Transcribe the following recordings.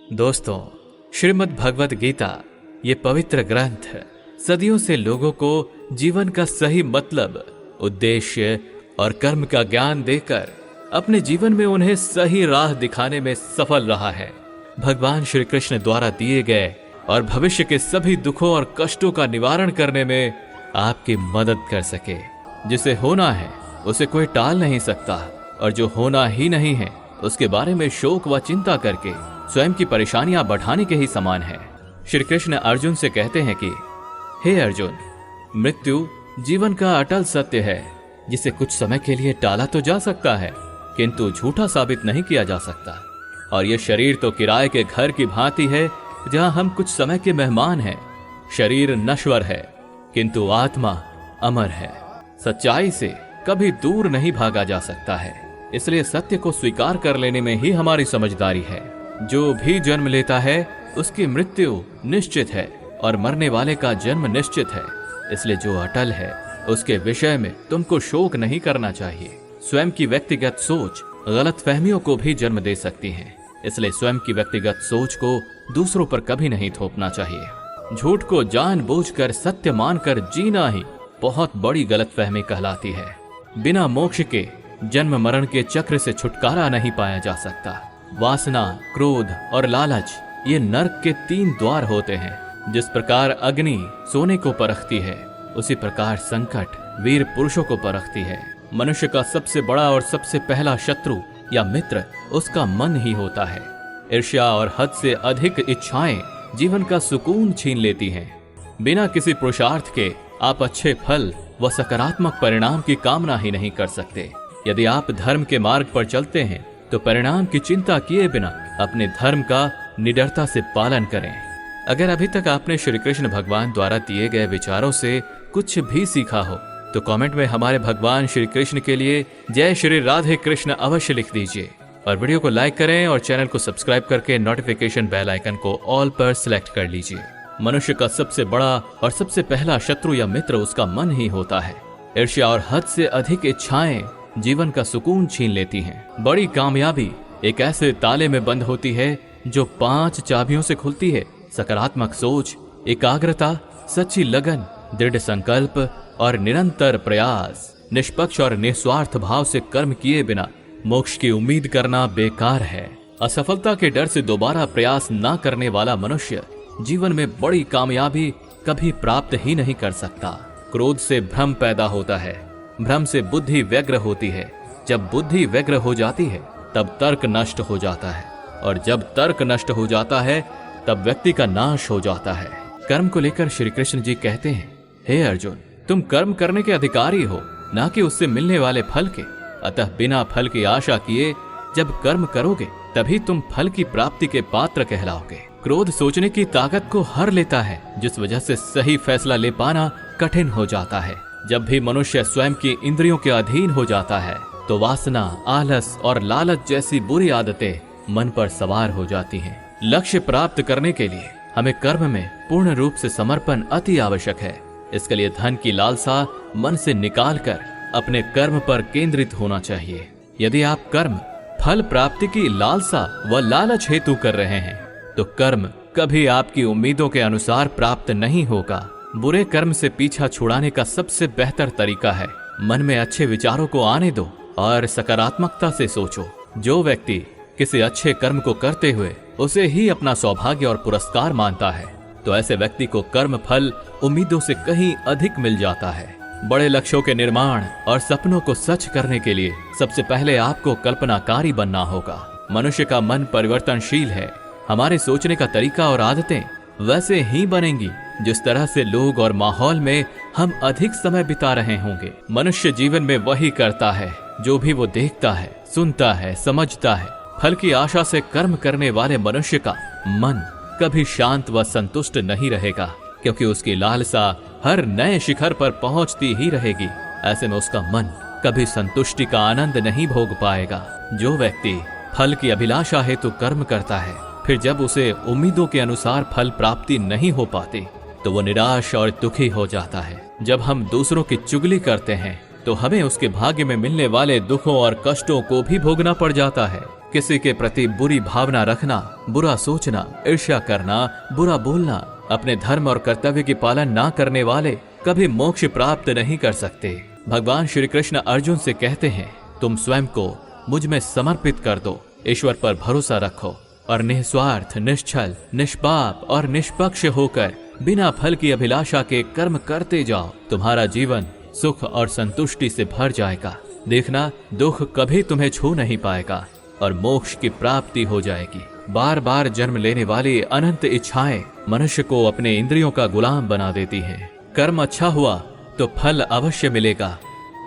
दोस्तों, श्रीमद् भगवत गीता ये पवित्र ग्रंथ सदियों से लोगों को जीवन का सही मतलब, उद्देश्य और कर्म का ज्ञान देकर अपने जीवन में उन्हें सही राह दिखाने में सफल रहा है। भगवान श्री कृष्ण द्वारा दिए गए और भविष्य के सभी दुखों और कष्टों का निवारण करने में आपकी मदद कर सके। जिसे होना है उसे कोई टाल नहीं सकता, और जो होना ही नहीं है उसके बारे में शोक व चिंता करके स्वयं की परेशानियां बढ़ाने के ही समान है। श्री कृष्ण अर्जुन से कहते हैं कि हे अर्जुन, मृत्यु जीवन का अटल सत्य है, जिसे कुछ समय के लिए टाला तो जा सकता है किंतु झूठा साबित नहीं किया जा सकता। और यह शरीर तो किराए के घर की भांति है, जहां हम कुछ समय के मेहमान हैं। शरीर नश्वर है किंतु आत्मा अमर है। सच्चाई से कभी दूर नहीं भागा जा सकता है, इसलिए सत्य को स्वीकार कर लेने में ही हमारी समझदारी है। जो भी जन्म लेता है उसकी मृत्यु निश्चित है और मरने वाले का जन्म निश्चित है। इसलिए जो अटल है उसके विषय में तुमको शोक नहीं करना चाहिए। स्वयं की व्यक्तिगत सोच गलत फहमियों को भी जन्म दे सकती है, इसलिए स्वयं की व्यक्तिगत सोच को दूसरों पर कभी नहीं थोपना चाहिए। झूठ को जानबूझकर सत्य मानकर जीना ही बहुत बड़ी गलतफहमी कहलाती है। बिना मोक्ष के जन्म मरण के चक्र से छुटकारा नहीं पाया जा सकता। वासना, क्रोध और लालच ये नरक के 3 द्वार होते हैं। जिस प्रकार अग्नि सोने को परखती है, उसी प्रकार संकट वीर पुरुषों को परखती है। मनुष्य का सबसे बड़ा और सबसे पहला शत्रु या मित्र उसका मन ही होता है। ईर्ष्या और हद से अधिक इच्छाएं जीवन का सुकून छीन लेती हैं। बिना किसी पुरुषार्थ के आप अच्छे फल व सकारात्मक परिणाम की कामना ही नहीं कर सकते। यदि आप धर्म के मार्ग पर चलते हैं तो परिणाम की चिंता किए बिना अपने धर्म का निडरता से पालन करें। अगर अभी तक आपने श्री कृष्ण भगवान द्वारा दिए गए विचारों से कुछ भी सीखा हो तो कमेंट में हमारे भगवान श्री कृष्ण के लिए जय श्री राधे कृष्ण अवश्य लिख दीजिए, और वीडियो को लाइक करें और चैनल को सब्सक्राइब करके नोटिफिकेशन बेल आइकन को ऑल पर सिलेक्ट कर लीजिए। मनुष्य का सबसे बड़ा और सबसे पहला शत्रु या मित्र उसका मन ही होता है। ईर्ष्या और हद से अधिक इच्छाएं जीवन का सुकून छीन लेती हैं। बड़ी कामयाबी एक ऐसे ताले में बंद होती है जो 5 चाबियों से खुलती है। सकारात्मक सोच, एकाग्रता, सच्ची लगन, दृढ़ संकल्प और निरंतर प्रयास। निष्पक्ष और निस्वार्थ भाव से कर्म किए बिना मोक्ष की उम्मीद करना बेकार है। असफलता के डर से दोबारा प्रयास न करने वाला मनुष्य जीवन में बड़ी कामयाबी कभी प्राप्त ही नहीं कर सकता। क्रोध से भ्रम पैदा होता है, भ्रम से बुद्धि व्यग्र होती है। जब बुद्धि व्यग्र हो जाती है तब तर्क नष्ट हो जाता है, और जब तर्क नष्ट हो जाता है तब व्यक्ति का नाश हो जाता है। कर्म को लेकर श्री कृष्ण जी कहते हैं, हे अर्जुन, तुम कर्म करने के अधिकारी हो, न कि उससे मिलने वाले फल के। अतः बिना फल की आशा किए जब कर्म करोगे तभी तुम फल की प्राप्ति के पात्र कहलाओगे। क्रोध सोचने की ताकत को हर लेता है, जिस वजह से सही फैसला ले पाना कठिन हो जाता है। जब भी मनुष्य स्वयं की इंद्रियों के अधीन हो जाता है तो वासना, आलस और लालच जैसी बुरी आदतें मन पर सवार हो जाती हैं। लक्ष्य प्राप्त करने के लिए हमें कर्म में पूर्ण रूप से समर्पण अति आवश्यक है। इसके लिए धन की लालसा मन से निकालकर अपने कर्म पर केंद्रित होना चाहिए। यदि आप कर्म फल प्राप्ति की लालसा व लालच हेतु कर रहे हैं तो कर्म कभी आपकी उम्मीदों के अनुसार प्राप्त नहीं होगा। बुरे कर्म से पीछा छुड़ाने का सबसे बेहतर तरीका है मन में अच्छे विचारों को आने दो और सकारात्मकता से सोचो। जो व्यक्ति किसी अच्छे कर्म को करते हुए उसे ही अपना सौभाग्य और पुरस्कार मानता है तो ऐसे व्यक्ति को कर्म फल उम्मीदों से कहीं अधिक मिल जाता है। बड़े लक्ष्यों के निर्माण और सपनों को सच करने के लिए सबसे पहले आपको कल्पनाकारी बनना होगा। मनुष्य का मन परिवर्तनशील है। हमारे सोचने का तरीका और आदतें वैसे ही बनेंगी जिस तरह से लोग और माहौल में हम अधिक समय बिता रहे होंगे। मनुष्य जीवन में वही करता है जो भी वो देखता है, सुनता है, समझता है। फल की आशा से कर्म करने वाले मनुष्य का मन कभी शांत व संतुष्ट नहीं रहेगा, क्योंकि उसकी लालसा हर नए शिखर पर पहुंचती ही रहेगी। ऐसे में उसका मन कभी संतुष्टि का आनंद नहीं भोग पाएगा। जो व्यक्ति फल की अभिलाषा हेतु कर्म करता है, फिर जब उसे उम्मीदों के अनुसार फल प्राप्ति नहीं हो पाती तो वो निराश और दुखी हो जाता है। जब हम दूसरों की चुगली करते हैं तो हमें उसके भाग्य में मिलने वाले दुखों और कष्टों को भी भोगना पड़ जाता है। किसी के प्रति बुरी भावना रखना बुरा सोचना, ईर्ष्या करना, बुरा बोलना, अपने धर्म और कर्तव्य की पालन ना करने वाले कभी मोक्ष प्राप्त नहीं कर सकते। भगवान श्री कृष्ण अर्जुन से कहते हैं, तुम स्वयं को मुझ में समर्पित कर दो, ईश्वर पर भरोसा रखो और निस्वार्थ, निश्चल, निष्पाप और निष्पक्ष होकर बिना फल की अभिलाषा के कर्म करते जाओ। तुम्हारा जीवन सुख और संतुष्टि से भर जाएगा। देखना, दुख कभी तुम्हें छू नहीं पाएगा और मोक्ष की प्राप्ति हो जाएगी। बार बार जन्म लेने वाली अनंत इच्छाएं मनुष्य को अपने इंद्रियों का गुलाम बना देती हैं। कर्म अच्छा हुआ तो फल अवश्य मिलेगा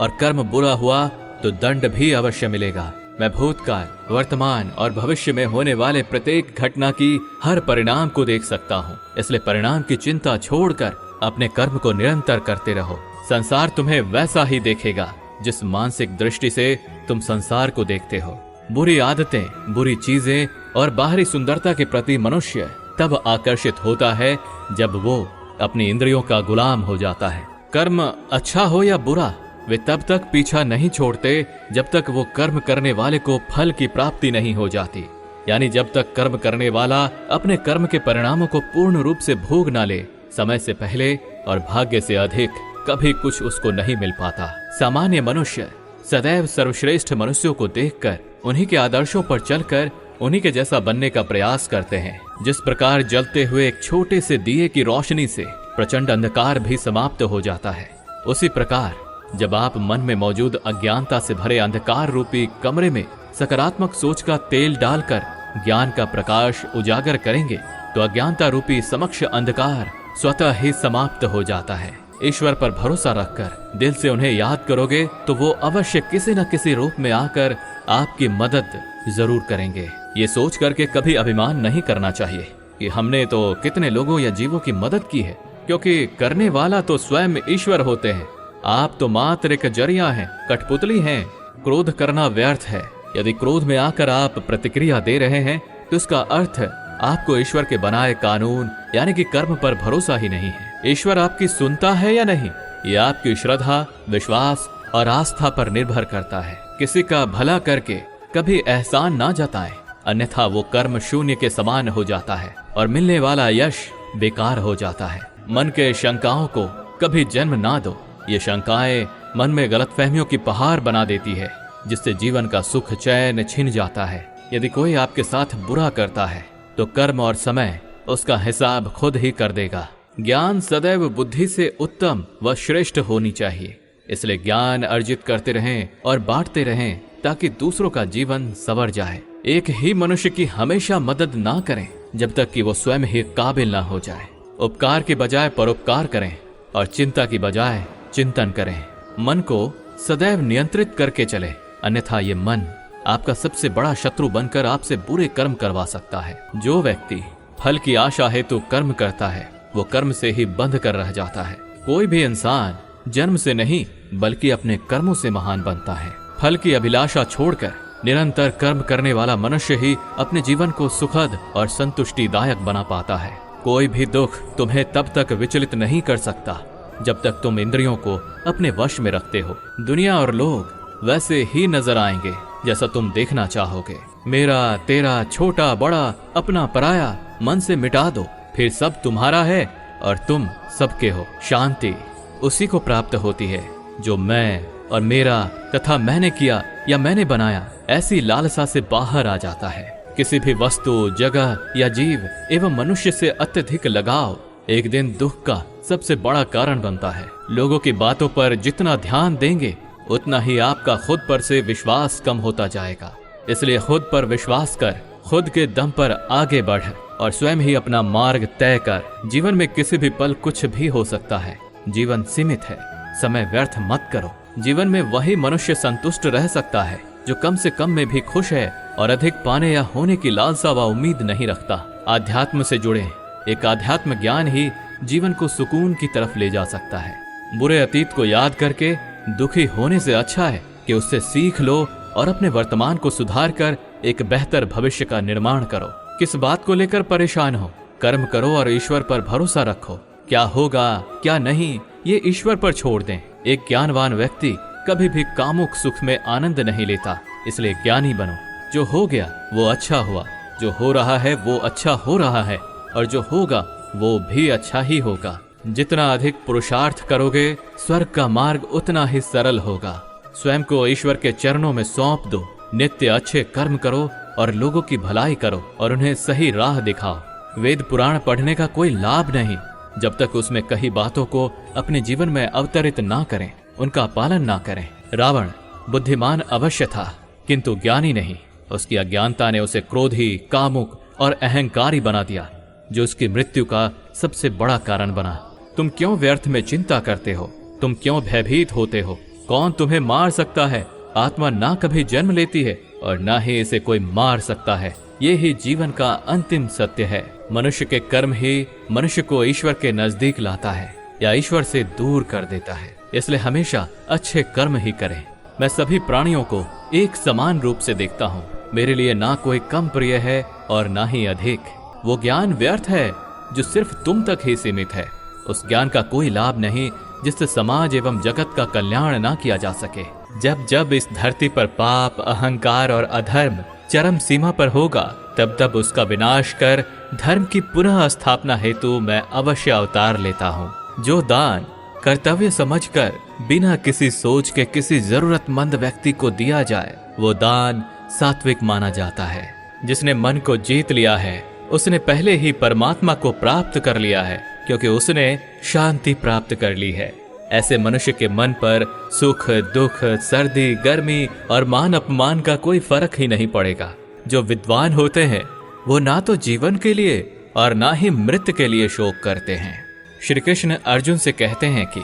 और कर्म बुरा हुआ तो दंड भी अवश्य मिलेगा। मैं भूतकाल, वर्तमान और भविष्य में होने वाले प्रत्येक घटना की हर परिणाम को देख सकता हूँ। इसलिए परिणाम की चिंता छोड़कर अपने कर्म को निरंतर करते रहो। संसार तुम्हें वैसा ही देखेगा जिस मानसिक दृष्टि से तुम संसार को देखते हो। बुरी आदतें, बुरी चीजें और बाहरी सुंदरता के प्रति मनुष्य तब आकर्षित होता है जब वो अपनी इंद्रियों का गुलाम हो जाता है। कर्म अच्छा हो या बुरा, वे तब तक पीछा नहीं छोड़ते जब तक वो कर्म करने वाले को फल की प्राप्ति नहीं हो जाती। यानी जब तक कर्म करने वाला अपने कर्म के परिणामों को पूर्ण रूप से भोग ना ले, समय से पहले और भाग्य से अधिक कभी कुछ उसको नहीं मिल पाता। सामान्य मनुष्य सदैव सर्वश्रेष्ठ मनुष्यों को देखकर, उन्हीं के आदर्शों पर चलकर उन्हीं के जैसा बनने का प्रयास करते हैं। जिस प्रकार जलते हुए एक छोटे से दिए की रोशनी से प्रचंड अंधकार भी समाप्त हो जाता है, उसी प्रकार जब आप मन में मौजूद अज्ञानता से भरे अंधकार रूपी कमरे में सकारात्मक सोच का तेल डालकर ज्ञान का प्रकाश उजागर करेंगे तो अज्ञानता रूपी समक्ष अंधकार स्वतः ही समाप्त हो जाता है। ईश्वर पर भरोसा रखकर दिल से उन्हें याद करोगे तो वो अवश्य किसी न किसी रूप में आकर आपकी मदद जरूर करेंगे। ये सोच करके कभी अभिमान नहीं करना चाहिए कि हमने तो कितने लोगों या जीवों की मदद की है, क्योंकि करने वाला तो स्वयं ईश्वर होते हैं। आप तो मात्र एक जरिया हैं, कठपुतली हैं। क्रोध करना व्यर्थ है। यदि क्रोध में आकर आप प्रतिक्रिया दे रहे हैं तो इसका अर्थ आपको ईश्वर के बनाए कानून यानी कि कर्म पर भरोसा ही नहीं है। ईश्वर आपकी सुनता है या नहीं, ये आपकी श्रद्धा, विश्वास और आस्था पर निर्भर करता है। किसी का भला करके कभी एहसान ना जताएं, अन्यथा वो कर्म शून्य के समान हो जाता है और मिलने वाला यश बेकार हो जाता है। मन के शंकाओं को कभी जन्म ना दो। ये शंकाएं मन में गलतफहमियों की पहाड़ बना देती है, जिससे जीवन का सुख चैन छिन जाता है। यदि कोई आपके साथ बुरा करता है तो कर्म और समय उसका हिसाब खुद ही कर देगा। ज्ञान सदैव बुद्धि से उत्तम व श्रेष्ठ होनी चाहिए। इसलिए ज्ञान अर्जित करते रहें और बांटते रहें ताकि दूसरों का जीवन संवर जाए। एक ही मनुष्य की हमेशा मदद ना करें जब तक कि वो स्वयं ही काबिल ना हो जाए। उपकार की बजाय परोपकार करें और चिंता की बजाय चिंतन करें। मन को सदैव नियंत्रित करके चले, अन्यथा ये मन आपका सबसे बड़ा शत्रु बनकर आपसे बुरे कर्म करवा सकता है। जो व्यक्ति फल की आशा हेतु कर्म करता है वो कर्म से ही बंध कर रह जाता है। कोई भी इंसान जन्म से नहीं बल्कि अपने कर्मों से महान बनता है। फल की अभिलाषा छोड़कर निरंतर कर्म करने वाला मनुष्य ही अपने जीवन को सुखद और संतुष्टिदायक बना पाता है। कोई भी दुख तुम्हें तब तक विचलित नहीं कर सकता जब तक तुम इंद्रियों को अपने वश में रखते हो। दुनिया और लोग वैसे ही नजर आएंगे जैसा तुम देखना चाहोगे। मेरा, तेरा, छोटा, बड़ा, अपना, पराया मन से मिटा दो, फिर सब तुम्हारा है और तुम सबके हो। शांति उसी को प्राप्त होती है जो मैं और मेरा तथा मैंने किया या मैंने बनाया ऐसी लालसा से बाहर आ जाता है। किसी भी वस्तु, जगह या जीव एवं मनुष्य से अत्यधिक लगाव एक दिन दुख का सबसे बड़ा कारण बनता है। लोगों की बातों पर जितना ध्यान देंगे उतना ही आपका खुद पर से विश्वास कम होता जाएगा। इसलिए खुद पर विश्वास कर, खुद के दम पर आगे बढ़ और स्वयं ही अपना मार्ग तय कर। जीवन में किसी भी पल कुछ भी हो सकता है। जीवन सीमित है, समय व्यर्थ मत करो। जीवन में वही मनुष्य संतुष्ट रह सकता है जो कम से कम में भी खुश है और अधिक पाने या होने की लालसा व उम्मीद नहीं रखता। आध्यात्म से जुड़े एक आध्यात्म ज्ञान ही जीवन को सुकून की तरफ ले जा सकता है। बुरे अतीत को याद करके दुखी होने से अच्छा है कि उससे सीख लो और अपने वर्तमान को सुधार कर एक बेहतर भविष्य का निर्माण करो। किस बात को लेकर परेशान हो? कर्म करो और ईश्वर पर भरोसा रखो। क्या होगा क्या नहीं ये ईश्वर पर छोड़ दें। एक ज्ञानवान व्यक्ति कभी भी कामुक सुख में आनंद नहीं लेता। इसलिए ज्ञानी बनो। जो हो गया वो अच्छा हुआ जो हो रहा है वो अच्छा हो रहा है और जो होगा वो भी अच्छा ही होगा। जितना अधिक पुरुषार्थ करोगे स्वर्ग का मार्ग उतना ही सरल होगा। स्वयं को ईश्वर के चरणों में सौंप दो, नित्य अच्छे कर्म करो और लोगों की भलाई करो और उन्हें सही राह दिखाओ। वेद पुराण पढ़ने का कोई लाभ नहीं जब तक उसमें कही बातों को अपने जीवन में अवतरित ना करें, उनका पालन ना करें। रावण बुद्धिमान अवश्य था किंतु ज्ञानी नहीं। उसकी अज्ञानता ने उसे क्रोधी, कामुक और अहंकारी बना दिया, जो उसकी मृत्यु का सबसे बड़ा कारण बना। तुम क्यों व्यर्थ में चिंता करते हो? तुम क्यों भयभीत होते हो? कौन तुम्हें मार सकता है? आत्मा ना कभी जन्म लेती है और ना ही इसे कोई मार सकता है। ये ही जीवन का अंतिम सत्य है। मनुष्य के कर्म ही मनुष्य को ईश्वर के नजदीक लाता है या ईश्वर से दूर कर देता है। इसलिए हमेशा अच्छे कर्म ही करें। मैं सभी प्राणियों को एक समान रूप से देखता हूँ। मेरे लिए ना कोई कम प्रिय है और ना ही अधिक। वो ज्ञान व्यर्थ है जो सिर्फ तुम तक ही सीमित है। उस ज्ञान का कोई लाभ नहीं जिससे समाज एवं जगत का कल्याण ना किया जा सके। जब जब इस धरती पर पाप, अहंकार और अधर्म चरम सीमा पर होगा, तब तब उसका विनाश कर धर्म की पुनः स्थापना हेतु मैं अवश्य अवतार लेता हूँ। जो दान कर्तव्य समझकर बिना किसी सोच के किसी जरूरतमंद व्यक्ति को दिया जाए, वो दान सात्विक माना जाता है। जिसने मन को जीत लिया है उसने पहले ही परमात्मा को प्राप्त कर लिया है, क्योंकि उसने शांति प्राप्त कर ली है। ऐसे मनुष्य के मन पर सुख, दुख, सर्दी, गर्मी और मान अपमान का कोई फर्क ही नहीं पड़ेगा। जो विद्वान होते हैं वो ना तो जीवन के लिए और ना ही मृत्यु के लिए शोक करते हैं। श्री कृष्ण अर्जुन से कहते हैं कि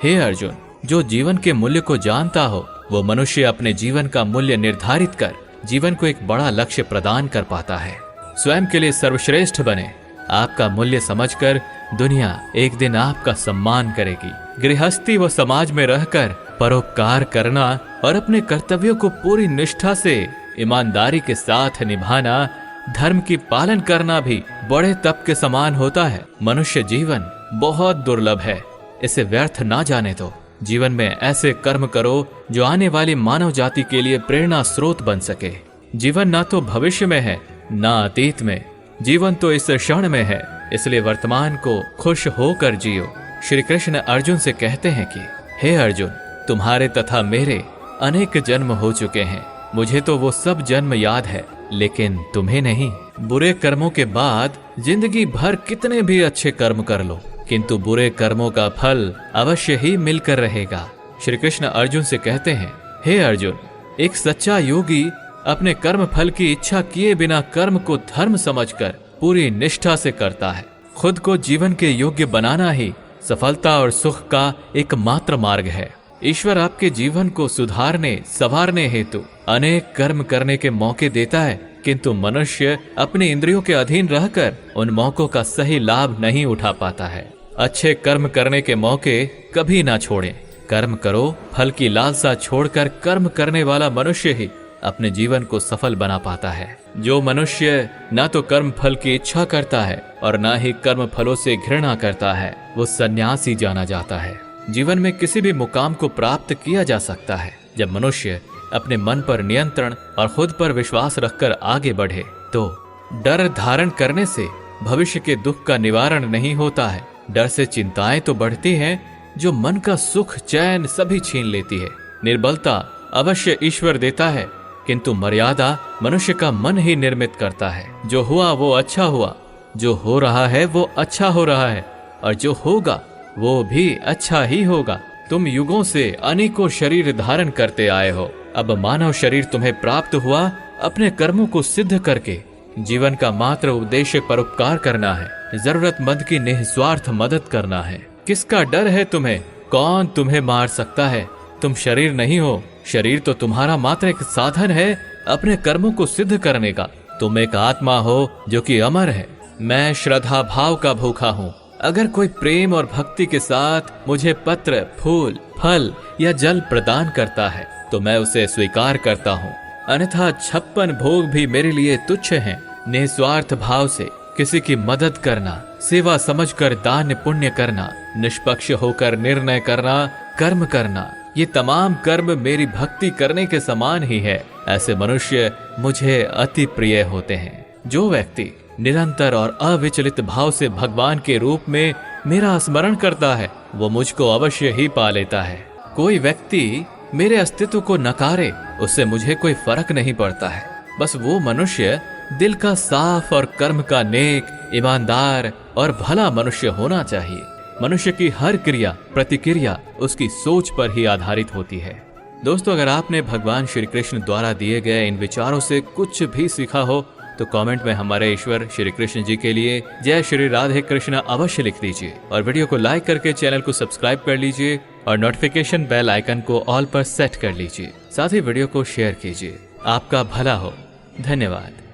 हे अर्जुन, जो जीवन के मूल्य को जानता हो वो मनुष्य अपने जीवन का मूल्य निर्धारित कर जीवन को एक बड़ा लक्ष्य प्रदान कर पाता है। स्वयं के लिए सर्वश्रेष्ठ बने। आपका मूल्य समझकर दुनिया एक दिन आपका सम्मान करेगी। गृहस्थी व समाज में रहकर परोपकार करना और अपने कर्तव्यों को पूरी निष्ठा से ईमानदारी के साथ निभाना, धर्म की पालन करना भी बड़े तप के समान होता है। मनुष्य जीवन बहुत दुर्लभ है, इसे व्यर्थ ना जाने दो। जीवन में ऐसे कर्म करो जो आने वाली मानव जाति के लिए प्रेरणा स्रोत बन सके। जीवन ना तो भविष्य में है ना अतीत में, जीवन तो इस क्षण में है, इसलिए वर्तमान को खुश होकर जियो। श्री कृष्ण अर्जुन से कहते हैं कि हे अर्जुन, तुम्हारे तथा मेरे अनेक जन्म हो चुके हैं। मुझे तो वो सब जन्म याद है, लेकिन तुम्हें नहीं। बुरे कर्मों के बाद जिंदगी भर कितने भी अच्छे कर्म कर लो, किंतु बुरे कर्मों का फल अवश्य ही मिलकर रहेगा। श्री कृष्ण अर्जुन से कहते हैं, हे अर्जुन, एक सच्चा योगी अपने कर्म फल की इच्छा किए बिना कर्म को धर्म समझकर पूरी निष्ठा से करता है। खुद को जीवन के योग्य बनाना ही सफलता और सुख का एकमात्र मार्ग है। ईश्वर आपके जीवन को सुधारने संवारने हेतु अनेक कर्म करने के मौके देता है, किंतु मनुष्य अपने इंद्रियों के अधीन रहकर उन मौकों का सही लाभ नहीं उठा पाता है। अच्छे कर्म करने के मौके कभी ना छोड़ें। कर्म करो, फल की लालसा छोड़कर कर्म करने वाला मनुष्य ही अपने जीवन को सफल बना पाता है। जो मनुष्य ना तो कर्म फल की इच्छा करता है और ना ही कर्म फलों से घृणा करता है, वो सन्यासी जाना जाता है। जीवन में किसी भी मुकाम को प्राप्त किया जा सकता है जब मनुष्य अपने मन पर नियंत्रण और खुद पर विश्वास रखकर आगे बढ़े। तो डर धारण करने से भविष्य के दुख का निवारण नहीं होता है। डर से चिंताएं तो बढ़ती हैं जो मन का सुख चैन सभी छीन लेती है। निर्बलता अवश्य ईश्वर देता है, किंतु मर्यादा मनुष्य का मन ही निर्मित करता है। जो हुआ वो अच्छा हुआ, जो हो रहा है वो अच्छा हो रहा है, और जो होगा वो भी अच्छा ही होगा। तुम युगों से अनेकों शरीर धारण करते आए हो। अब मानव शरीर तुम्हें प्राप्त हुआ अपने कर्मों को सिद्ध करके। जीवन का मात्र उद्देश्य परोपकार करना है, जरूरतमंद की निस्वार्थ मदद करना है। किसका डर है तुम्हें? कौन तुम्हें मार सकता है? तुम शरीर नहीं हो। शरीर तो तुम्हारा मात्र एक साधन है अपने कर्मों को सिद्ध करने का। तुम एक आत्मा हो जो कि अमर है। मैं श्रद्धा भाव का भूखा हूँ। अगर कोई प्रेम और भक्ति के साथ मुझे पत्र, फूल, फल या जल प्रदान करता है तो मैं उसे स्वीकार करता हूँ, अन्यथा 56 भोग भी मेरे लिए तुच्छ हैं। निस्वार्थ भाव से किसी की मदद करना, सेवा समझकर दान पुण्य करना, निष्पक्ष होकर निर्णय करना, कर्म करना, ये तमाम कर्म मेरी भक्ति करने के समान ही है। ऐसे मनुष्य मुझे अति प्रिय होते हैं। जो व्यक्ति निरंतर और अविचलित भाव से भगवान के रूप में मेरा स्मरण करता है वो मुझको अवश्य ही पा लेता है। कोई व्यक्ति मेरे अस्तित्व को नकारे उससे मुझे कोई फर्क नहीं पड़ता है। बस वो मनुष्य दिल का साफ और कर्म का नेक, ईमानदार और भला मनुष्य होना चाहिए। मनुष्य की हर क्रिया प्रतिक्रिया उसकी सोच पर ही आधारित होती है। दोस्तों, अगर आपने भगवान श्री कृष्ण द्वारा दिए गए इन विचारों से कुछ भी सीखा हो तो कमेंट में हमारे ईश्वर श्री कृष्ण जी के लिए जय श्री राधे कृष्ण अवश्य लिख दीजिए और वीडियो को लाइक करके चैनल को सब्सक्राइब कर लीजिए और नोटिफिकेशन बेल आइकन को ऑल पर सेट कर लीजिए। साथ ही वीडियो को शेयर कीजिए। आपका भला हो। धन्यवाद।